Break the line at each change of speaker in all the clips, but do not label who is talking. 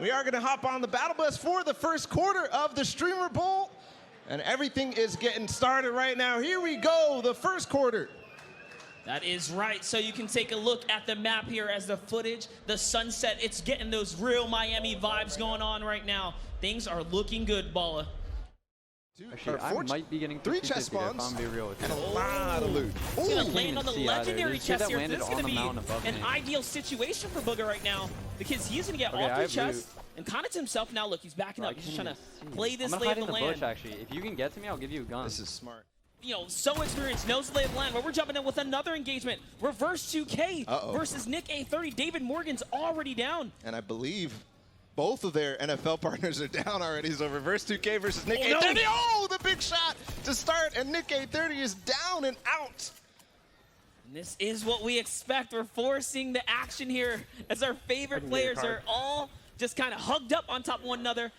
We are going to hop on the battle bus for the first quarter of the Streamer Bowl. And everything is getting started right now. Here we go, the first quarter.
That is right. So you can take a look at the map here as the footage, the sunset, it's getting those real Miami vibes going on right now. Things are looking good, Balla.
Actually, I might be getting
3 chest spawns
if I'm being real with you.
and a lot of loot.
He's going to land on the legendary chest here.
This
This is going to be an ideal situation for Booger right now because he's going to get all 3 chests. And kind of to himself now, look, he's backing up. He's trying to play this lay of the land.
Bush, actually. If you can get to me, I'll give you a gun.
This is smart.
You know, so experienced, knows the lay of the land. But we're jumping in with another engagement. Reverse 2K versus Nick A30. David Morgan's already down.
And I believe both of their NFL partners are down already. So Reverse 2K versus Nick A30. No. Oh, the big shot to start. And Nick A30 is down and out.
And this is what we expect. We're forcing the action here as our favorite players are all just kind of hugged up on top of one another.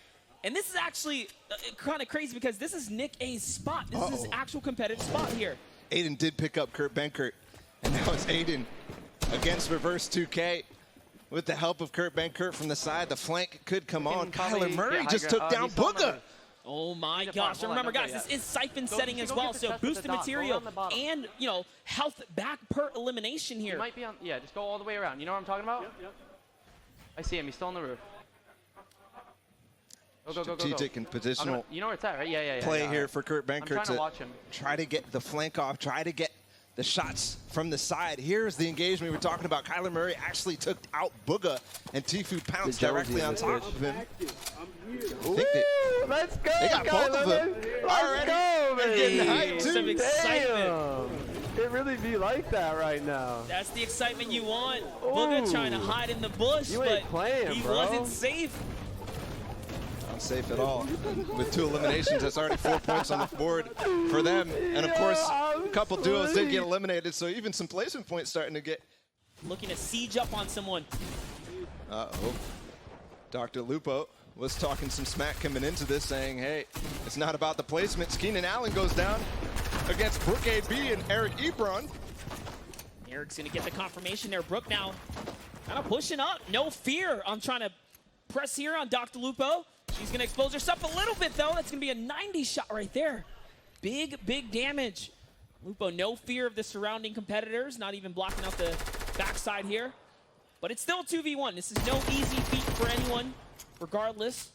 And this is actually kind of crazy because this is Nick A's spot. This is his actual competitive spot here.
Aydan did pick up Kurt Benkert, and now it's Aydan against Reverse 2K. With the help of Kurt Benkert from the side, the flank could come on. Kyler Murray just took down Booga.
Oh my gosh. Remember, guys, this is Siphon setting as well, so boosted material and, you know, health back per elimination here.
He might be on, yeah, just go all the way around. You know what I'm talking about? Yep. I see him. He's still on the roof. Go.
Strategic and positional
you know where it's at, right? Yeah.
play here for Kurt Benkert
to watch him.
Try to get the flank off, try to get the shots from the side. Here's the engagement we were talking about. Kyler Murray actually took out Booga, and Tfue pounced directly on top of him.
Let's go,
they got both of them already. They're getting hyped too.
Some excitement.
It really be like that right now.
That's the excitement you want. Booga trying to hide in the bush, but he wasn't safe.
Not safe at all. With 2 eliminations, that's already 4 points on the board for them. And of course, a couple duos did get eliminated, so even some placement points starting to get.
Looking to siege up on someone.
Uh-oh. Dr. Lupo was talking some smack coming into this, saying, hey, it's not about the placements. Keenan Allen goes down against Brook AB and Eric Ebron.
Eric's going to get the confirmation there. Brook now kind of pushing up. No fear on trying to press here on Dr. Lupo. She's going to expose herself a little bit, though. That's going to be a 90 shot right there. Big damage. Lupo, no fear of the surrounding competitors, not even blocking out the backside here. But it's still 2v1. This is no easy feat for anyone, regardless.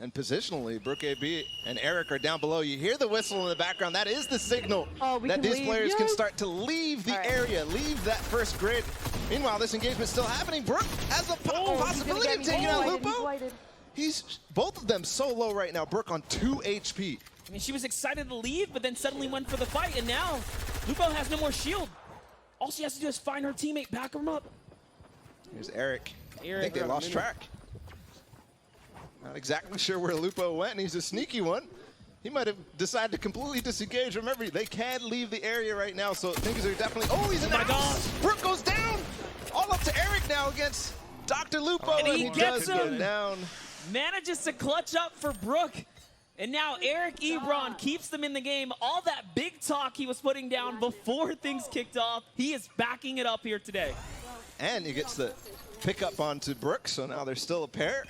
And positionally, Brook AB and Eric are down below. You hear the whistle in the background. That is the signal that these players can start to leave the area, leave that first grid. Meanwhile, this engagement still happening. Brook has a possibility of taking out Lupo. He's both of them so low right now. Brook on 2 HP.
I mean, she was excited to leave, but then suddenly went for the fight, and now Lupo has no more shield. All she has to do is find her teammate, back him up.
Here's Eric. I think they lost track. Not exactly sure where Lupo went, and he's a sneaky one. He might have decided to completely disengage. Remember, they can leave the area right now, so things are definitely. Oh, he's in the house. Brook goes down. All up to Eric now against Dr. Lupo,
and he gets
does
him
go down.
Manages to clutch up for Brook. And now Eric Ebron keeps them in the game. All that big talk he was putting down before things kicked off, he is backing it up here today.
And he gets the pickup onto Brook, so now they're still a pair.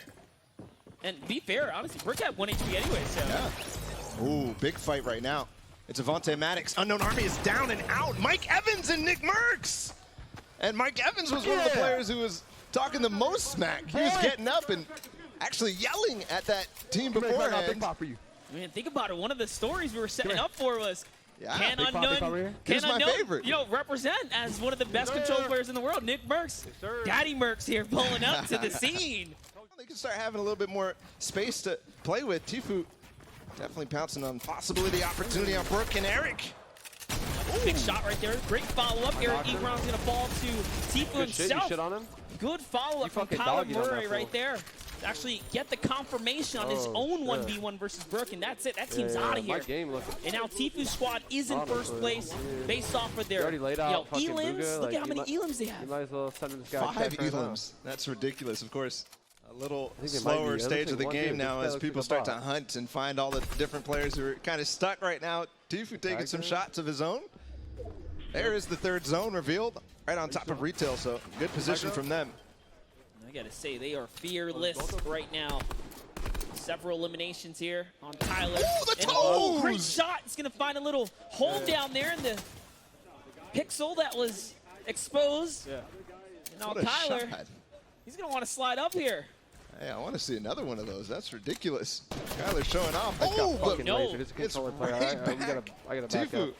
And to be fair, honestly, Brook had 1 HP anyway, so.
Yeah. Ooh, big fight right now. It's Avante Maddox. Unknown Army is down and out. Mike Evans and Nickmercs. And Mike Evans was one of the players who was talking the most smack. He was getting up and actually yelling at that team beforehand.
I mean, think about it. One of the stories we were setting up for was can
Unknown, favorite.
You know, represent as one of the best control players in the world. Nickmercs, Daddy Mercs here pulling up to the scene.
They can start having a little bit more space to play with. Tfue definitely pouncing on possibly the opportunity on Brook and Eric.
Big shot right there. Great follow-up. Eric Ebron's going to fall to Tfue himself. Good follow-up from Kyler Murray right there. Actually get the confirmation on his own 1v1 versus Brook, and that's it. That team's out of here. And now Tfue's squad is in first place based off of their elims. Look at how many elims they have.
You might as well send this guy
5 elims. That's ridiculous, of course. A little slower stage of the game now as people start to hunt and find all the different players who are kind of stuck right now. Tfue taking some shots of his own. There is the 3rd zone revealed right on top of Retail, so good position from them.
I gotta say, they are fearless right now. Several eliminations here on Tyler.
Oh, the
and
toes!
Great shot. He's gonna find a little hole down there in the pixel that was exposed.
Yeah.
And now
What a
Tyler,
shot.
he's gonna want to slide up here.
Hey, I want to see another one of those. That's ridiculous. Kyler's showing off.
Got
Oh,
fucking
no.
lasered. It's a controller player.
right
I gotta back
Tfue
up.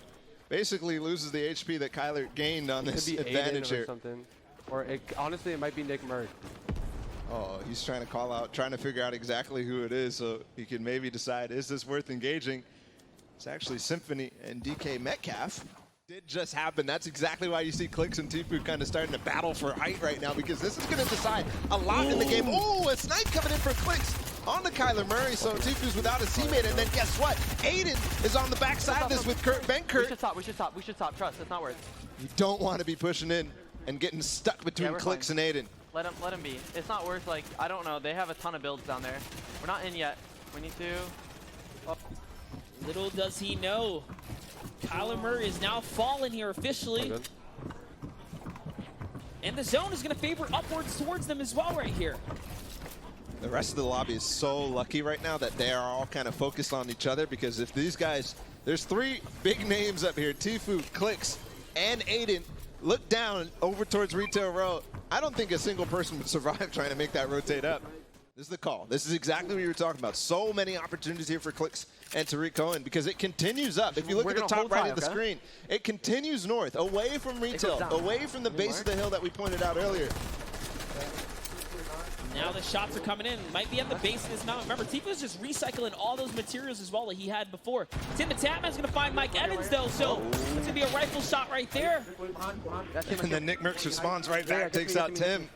basically loses the HP that Kyler gained on
It
this
could be
advantage
Aydan or
here.
something. Or honestly, it might be Nickmercs.
Oh, he's trying to call out, trying to figure out exactly who it is so he can maybe decide, is this worth engaging? It's actually Symfuhny and DK Metcalf. Did just happen. That's exactly why you see Clix and Tfue kind of starting to battle for height right now, because this is going to decide a lot in the game. Oh, a snipe coming in for Clix on to Kyler Murray, so Tfue's without his teammate, and then guess what? Aydan is on the backside of this with Ben Kurt.
We should stop. Trust, it's not worth it.
You don't want to be pushing in and getting stuck between
we're
Clix
fine.
and Aydan.
Let him be. It's not worth, like, I don't know. They have a ton of builds down there. We're not in yet. We need to. Oh.
Little does he know, Kyler Murray is now fallen here officially. And the zone is going to favor upwards towards them as well right here.
The rest of the lobby is so lucky right now that they are all kind of focused on each other, because if these guys, there's three big names up here, Tfue, Clix, and Aydan, look down over towards Retail Row. I don't think a single person would survive trying to make that rotate up. This is the call. This is exactly what you were talking about. So many opportunities here for Clix and Tariq Cohen, because it continues up. If you look at the top right of the screen, it continues north, away from Retail, away from the base of the hill that we pointed out earlier.
Now the shots are coming in. Might be at the base of this mountain. Remember, Tfue's just recycling all those materials as well that he had before. Tim the Tapman's going to find Mike Evans, though, so it's going to be a rifle shot right there.
And then Nickmercs responds right back, takes out Tim.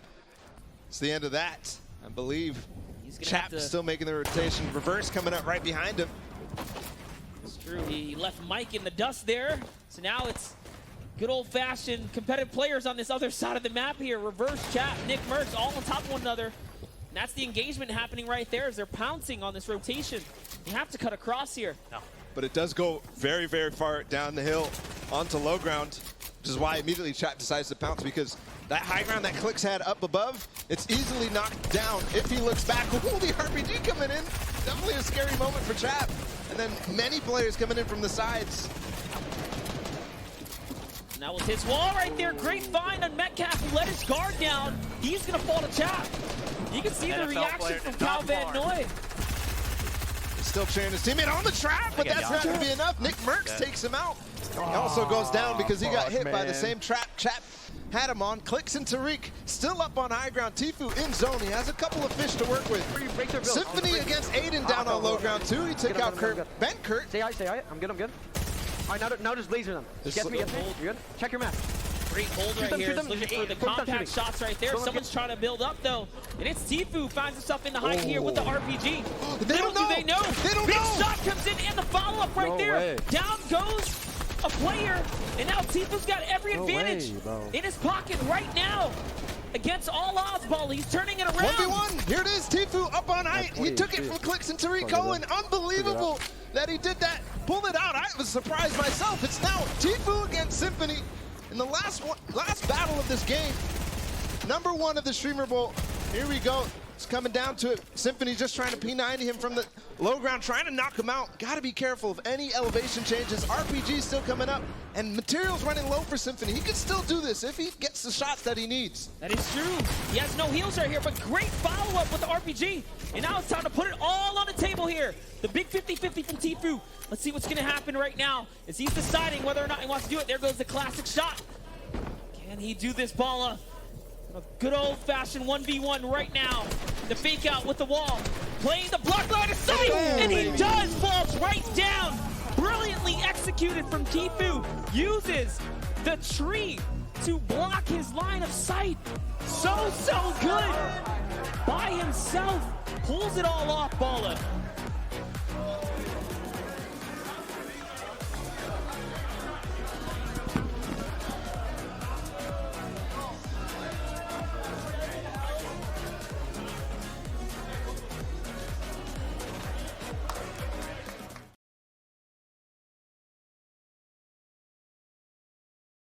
It's the end of that, I believe. Chap still making the rotation. Reverse coming up right behind him.
It's true. He left Mike in the dust there. So now it's good old-fashioned competitive players on this other side of the map here. Reverse, Chap, Nickmercs, all on top of one another. And that's the engagement happening right there as they're pouncing on this rotation. You have to cut across here. No.
But it does go very, very far down the hill onto low ground, which is why immediately Chap decides to pounce, because that high ground that Clix had up above, it's easily knocked down if he looks back. Oh, the RPG coming in. Definitely a scary moment for Chap. And then many players coming in from the sides.
And that was his wall right there. Great find on Metcalf, who let his guard down. He's going to fall to Chap. You can see the reaction from Cal Van Noy.
Still cheering his teammate on the trap, but that's not going to be enough. Nickmercs takes him out. He also goes down because he got hit by the same trap Chap had him on. Clix and Tariq still up on high ground. Tfue in zone. He has a couple of fish to work with. Symfuhny against Aydan down on low ground too. He took out Ben Kurt.
Stay high. I'm good. All right, now just laser them. Get me. You good? Check your map.
Great hold right here. He's looking for the compact shots right there. Someone's trying to build up, though. And it's Tfue finds himself in the height here with the RPG. Little do they know. Big shot comes in and the follow-up right there. Down goes a player. And now Tfue's got every advantage in his pocket right now. Against all odds, Ball. He's turning it around.
1v1. Here it is. Tfue up on height. He took it from Clix and Tariq Cohen. Unbelievable that he did that. Pulled it out. I was surprised myself. It's now Tfue against Symfuhny. In the last battle of this game, #1 of the Streamer Bowl. Here we go. It's coming down to it. Symfuhny just trying to P90 him from the low ground, trying to knock him out. Got to be careful of any elevation changes. RPG still coming up, and materials running low for Symfuhny. He could still do this if he gets the shots that he needs.
That is true. He has no heals right here, but great follow-up with the RPG. And now it's time to put it all on the table here. The big 50-50 from Tfue. Let's see what's going to happen right now as he's deciding whether or not he wants to do it. There goes the classic shot. Can he do this, Balla? A good old-fashioned 1v1 right now. The fake out with the wall. Playing the block line of sight, and he does, falls right down. Brilliantly executed from Tfue. Uses the tree to block his line of sight. So good. By himself. Pulls it all off, Balla.